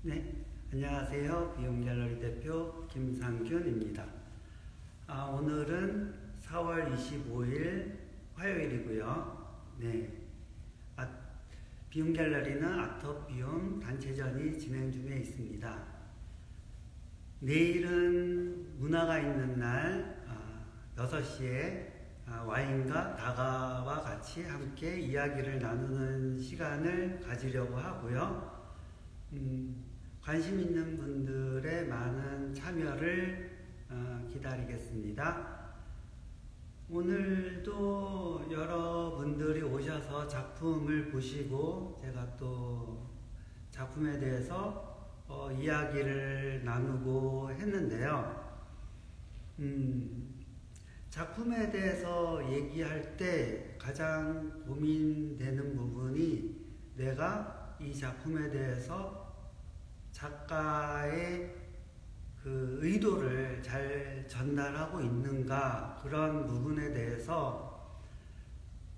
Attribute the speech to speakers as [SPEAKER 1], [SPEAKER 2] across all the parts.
[SPEAKER 1] 네, 안녕하세요. 비용갤러리 대표 김상균입니다. 오늘은 4월 25일 화요일이고요. 네, 비용갤러리는 아트비움 단체전이 진행 중에 있습니다. 내일은 문화가 있는 날 6시에 와인과 다가와 같이 함께 이야기를 나누는 시간을 가지려고 하고요. 관심 있는 분들의 많은 참여를 기다리겠습니다. 오늘도 여러분들이 오셔서 작품을 보시고 제가 또 작품에 대해서 이야기를 나누고 했는데요. 작품에 대해서 얘기할 때 가장 고민되는 부분이 내가 이 작품에 대해서 작가의 그 의도를 잘 전달하고 있는가, 그런 부분에 대해서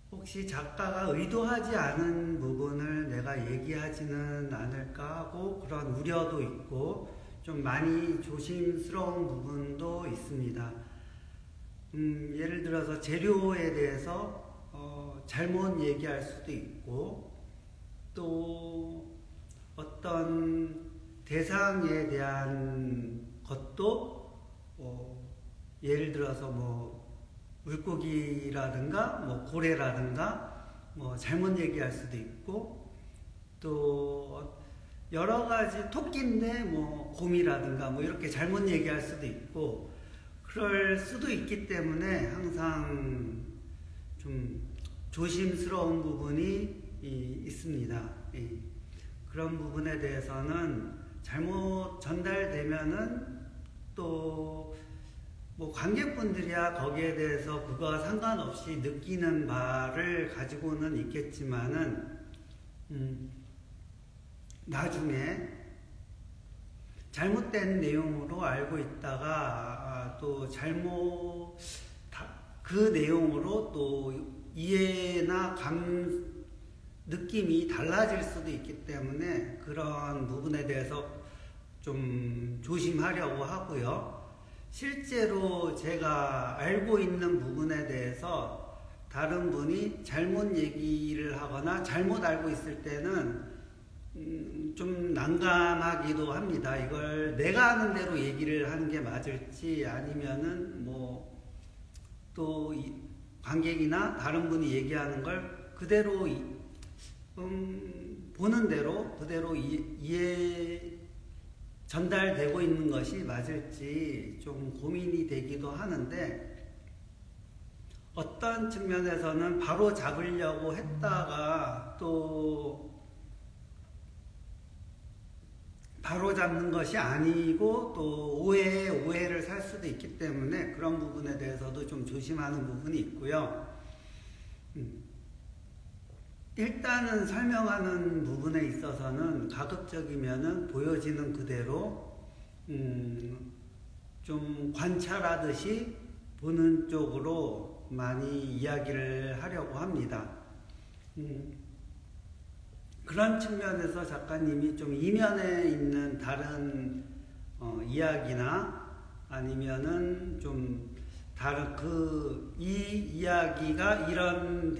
[SPEAKER 1] 혹시 작가가 의도하지 않은 부분을 내가 얘기하지는 않을까 하고 그런 우려도 있고 좀 많이 조심스러운 부분도 있습니다. 예를 들어서 재료에 대해서 잘못 얘기할 수도 있고, 또 어떤 대상에 대한 것도 예를 들어서 물고기라든가 고래라든가 잘못 얘기할 수도 있고, 또 여러 가지 토끼인데 곰이라든가 이렇게 잘못 얘기할 수도 있고, 그럴 수도 있기 때문에 항상 좀 조심스러운 부분이 있습니다. 그런 부분에 대해서는 잘못 전달되면은 또 관객분들이야 거기에 대해서 그거와 상관없이 느끼는 바를 가지고는 있겠지만은 나중에 잘못된 내용으로 알고 있다가 또 그 내용으로 또 이해나 느낌이 달라질 수도 있기 때문에 그런 부분에 대해서 좀 조심하려고 하고요. 실제로 제가 알고 있는 부분에 대해서 다른 분이 잘못 얘기를 하거나 잘못 알고 있을 때는 좀 난감하기도 합니다. 이걸 내가 아는 대로 얘기를 하는 게 맞을지, 아니면은 또 관객이나 다른 분이 얘기하는 걸 그대로 보는 대로 그대로 전달되고 있는 것이 맞을지 좀 고민이 되기도 하는데, 어떤 측면에서는 바로 잡으려고 했다가 또 바로 잡는 것이 아니고 또 오해를 살 수도 있기 때문에 그런 부분에 대해서도 좀 조심하는 부분이 있고요. 일단은 설명하는 부분에 있어서는 가급적이면은 보여지는 그대로 좀 관찰하듯이 보는 쪽으로 많이 이야기를 하려고 합니다. 그런 측면에서 작가님이 좀 이면에 있는 다른 이야기나 아니면은 좀 다른 이 이야기가 이런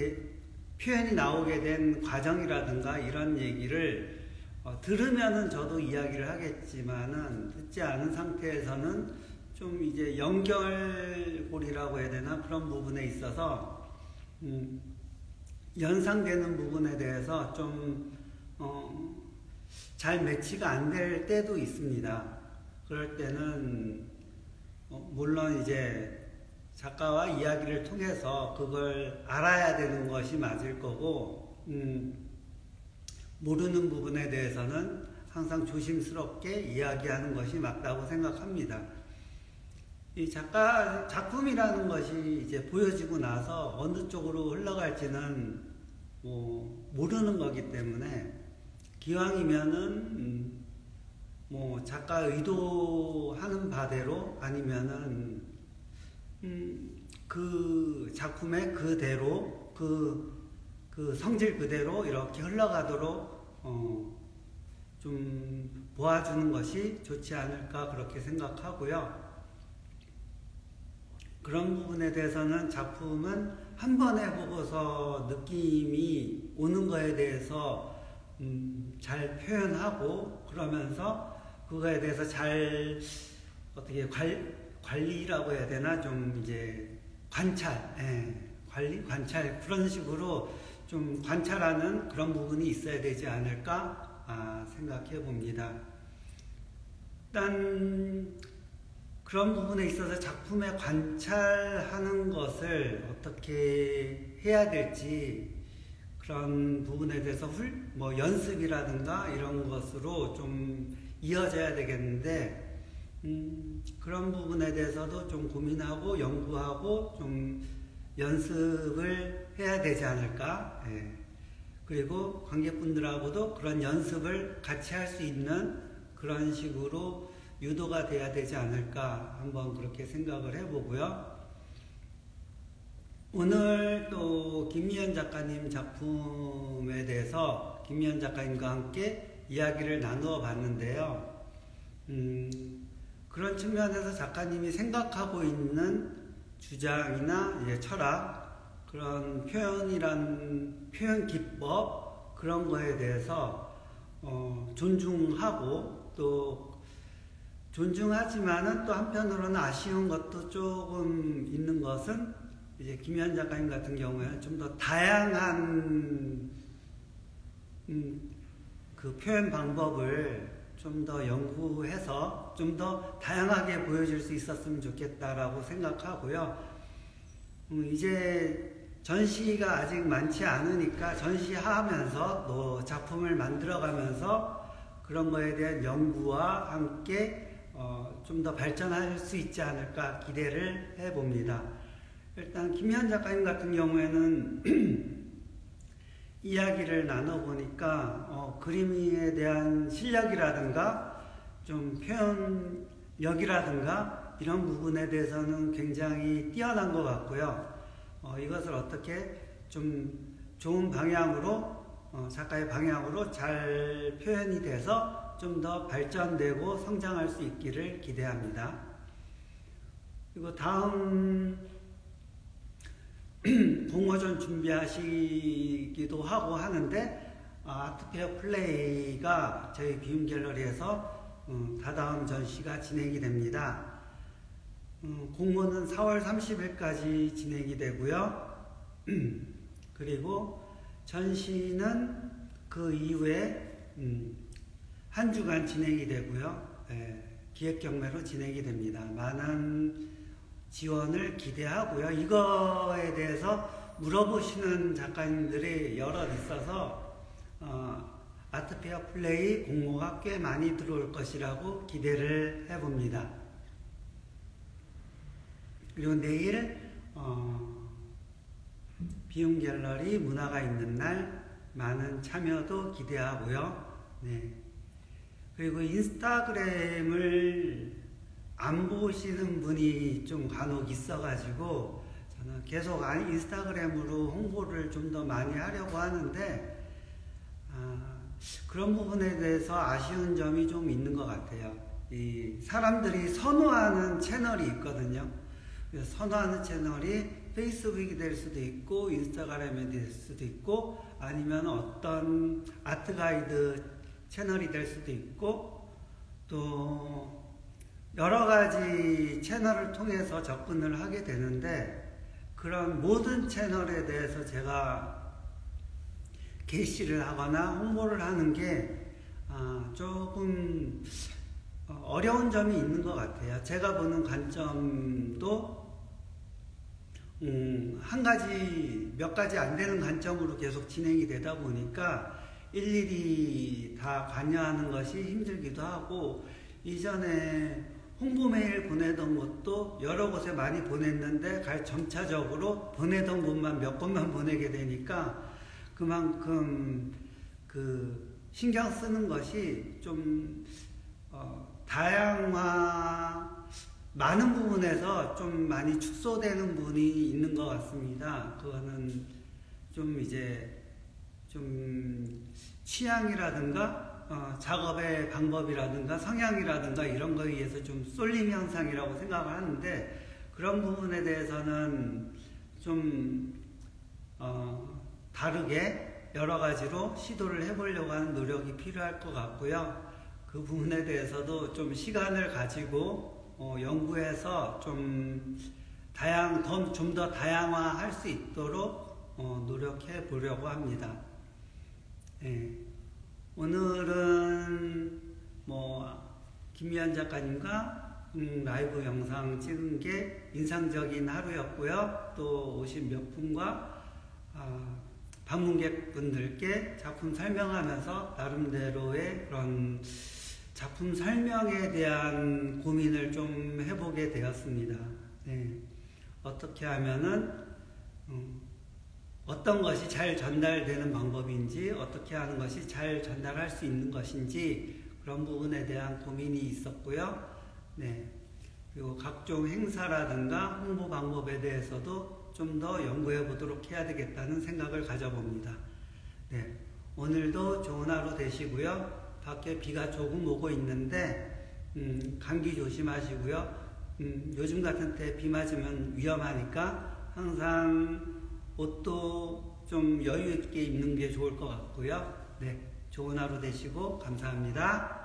[SPEAKER 1] 표현이 나오게 된 과정이라든가 이런 얘기를 들으면은 저도 이야기를 하겠지만은 듣지 않은 상태에서는 좀 이제 연결고리라고 해야 되나, 그런 부분에 있어서 연상되는 부분에 대해서 좀 잘 매치가 안 될 때도 있습니다. 그럴 때는 물론 이제 작가와 이야기를 통해서 그걸 알아야 되는 것이 맞을 거고, 모르는 부분에 대해서는 항상 조심스럽게 이야기하는 것이 맞다고 생각합니다. 이 작품이라는 것이 이제 보여지고 나서 어느 쪽으로 흘러갈지는 모르는 거기 때문에, 기왕이면은 작가 의도하는 바대로 아니면은 그 작품의 그대로 그 성질 그대로 이렇게 흘러가도록 좀 보아주는 것이 좋지 않을까 그렇게 생각하고요. 그런 부분에 대해서는 작품은 한 번 해보고서 느낌이 오는 거에 대해서 잘 표현하고 그러면서 그거에 대해서 잘 어떻게 관리라고 해야 되나 좀 이제 관찰, 관찰 그런 식으로 좀 관찰하는 그런 부분이 있어야 되지 않을까 생각해 봅니다. 일단 그런 부분에 있어서 작품에 관찰하는 것을 어떻게 해야 될지 그런 부분에 대해서 뭐 연습이라든가 이런 것으로 좀 이어져야 되겠는데 그런 부분에 대해서도 좀 고민하고 연구하고 좀 연습을 해야 되지 않을까. 그리고 관객분들하고도 그런 연습을 같이 할 수 있는 그런 식으로 유도가 돼야 되지 않을까 한번 그렇게 생각을 해보고요. 오늘 또 김미연 작가님 작품에 대해서 김미연 작가님과 함께 이야기를 나누어 봤는데요. 그런 측면에서 작가님이 생각하고 있는 주장이나 철학, 그런 표현 기법, 그런 거에 대해서 존중하고 또 존중하지만은 또 한편으로는 아쉬운 것도 조금 있는 것은 이제 김미연 작가님 같은 경우에는 좀 더 다양한 그 표현 방법을 좀 더 연구해서 좀 더 다양하게 보여줄 수 있었으면 좋겠다라고 생각하고요. 이제 전시가 아직 많지 않으니까 전시하면서 또 작품을 만들어가면서 그런 거에 대한 연구와 함께 좀 더 발전할 수 있지 않을까 기대를 해봅니다. 일단 김미연 작가님 같은 경우에는 이야기를 나눠보니까 그림에 대한 실력이라든가 좀 표현력이라든가 이런 부분에 대해서는 굉장히 뛰어난 것 같고요. 이것을 어떻게 좀 좋은 방향으로 작가의 방향으로 잘 표현이 돼서 좀 더 발전되고 성장할 수 있기를 기대합니다. 그리고 다음 공모전 준비하시기도 하고 하는데 아트페어 플레이가 저희 비움 갤러리에서 다다음 전시가 진행이 됩니다. 공모는 4월 30일까지 진행이 되고요. 그리고 전시는 그 이후에 한 주간 진행이 되고요. 기획경매로 진행이 됩니다. 많은 지원을 기대하고요. 이거에 대해서 물어보시는 작가님들이 여럿 있어서 아트페어 플레이 공모가 꽤 많이 들어올 것이라고 기대를 해봅니다. 그리고 내일 비움 갤러리 문화가 있는 날 많은 참여도 기대하고요. 그리고 인스타그램을 안 보시는 분이 좀 간혹 있어가지고 저는 계속 인스타그램으로 홍보를 좀 더 많이 하려고 하는데 그런 부분에 대해서 아쉬운 점이 좀 있는 것 같아요. 이 사람들이 선호하는 채널이 있거든요. 그래서 선호하는 채널이 페이스북이 될 수도 있고 인스타그램이 될 수도 있고 아니면 어떤 아트 가이드 채널이 될 수도 있고 또 여러 가지 채널을 통해서 접근을 하게 되는데 그런 모든 채널에 대해서 제가 게시를 하거나 홍보를 하는 게 조금 어려운 점이 있는 것 같아요. 제가 보는 관점도 몇 가지 안 되는 관점으로 계속 진행이 되다 보니까 일일이 다 관여하는 것이 힘들기도 하고 이전에 홍보 메일 보내던 것도 여러 곳에 많이 보냈는데 점차적으로 보내던 곳만 몇 곳만 보내게 되니까 그만큼 그 신경 쓰는 것이 좀 많은 부분에서 좀 많이 축소되는 부분이 있는 것 같습니다. 그거는 좀 이제 좀 취향이라든가 작업의 방법이라든가 성향이라든가 이런 거에 의해서 좀 쏠림 현상이라고 생각을 하는데, 그런 부분에 대해서는 좀 다르게 여러 가지로 시도를 해보려고 하는 노력이 필요할 것 같고요. 그 부분에 대해서도 좀 시간을 가지고 연구해서 좀 더 다양화할 수 있도록 노력해 보려고 합니다. 네. 오늘은 김미연 작가님과 라이브 영상 찍은 게 인상적인 하루였고요. 또 오신 몇 분과 방문객분들께 작품 설명하면서 나름대로의 그런 작품 설명에 대한 고민을 좀 해보게 되었습니다. 네. 어떻게 하면은 어떤 것이 잘 전달되는 방법인지, 어떻게 하는 것이 잘 전달할 수 있는 것인지, 그런 부분에 대한 고민이 있었고요. 네. 그리고 각종 행사라든가 홍보 방법에 대해서도 좀 더 연구해 보도록 해야 되겠다는 생각을 가져봅니다. 네. 오늘도 좋은 하루 되시고요. 밖에 비가 조금 오고 있는데 감기 조심하시고요. 요즘 같은 때 비 맞으면 위험하니까 항상 옷도 좀 여유 있게 입는 게 좋을 것 같고요. 네, 좋은 하루 되시고 감사합니다.